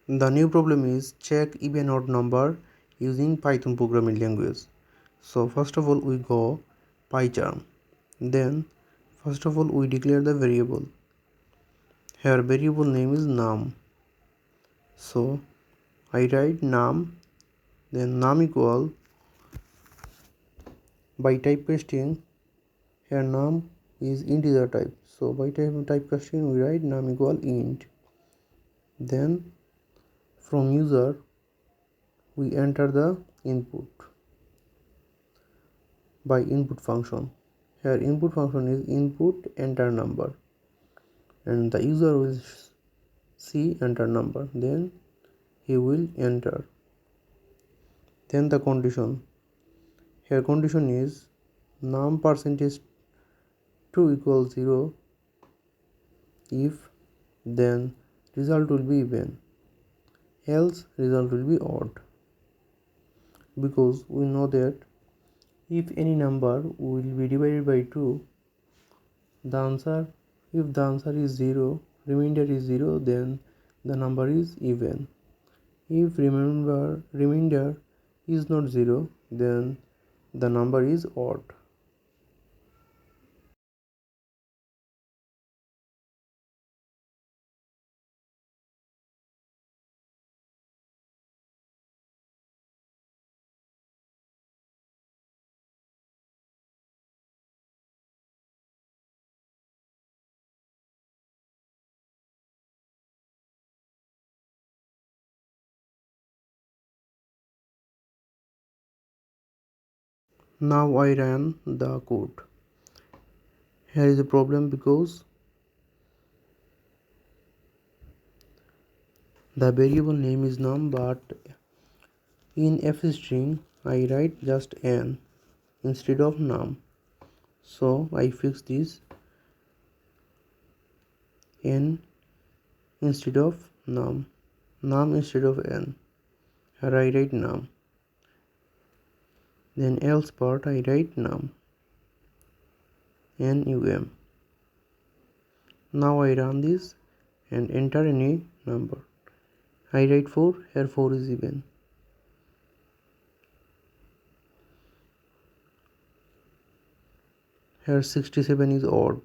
The new problem is check even odd number using Python programming language. So first of all we go PyCharm. Then first of all we declare the variable. Here variable name is num. So I write num, then num equal, by typecasting here num is integer type. So by typecasting we write num equal int. Then from user we enter the input by input function. Here input function is input enter number, and the user will see enter number, then he will enter. Then the condition, here condition is num percentage 2 equals 0, if then result will be even, else result will be odd, because we know that if any number will be divided by 2, the answer, if the answer is 0, remainder is 0, then the number is even. If remainder is not 0, then the number is odd. Now I ran the code. Here is a problem because the variable name is num, but in fstring I write just n instead of num. So I fix this, n instead of num instead of n. Here I write num. Then else part I write num, num. Now I run this and enter any number. I write 4, here 4 is even. Here 67 is odd.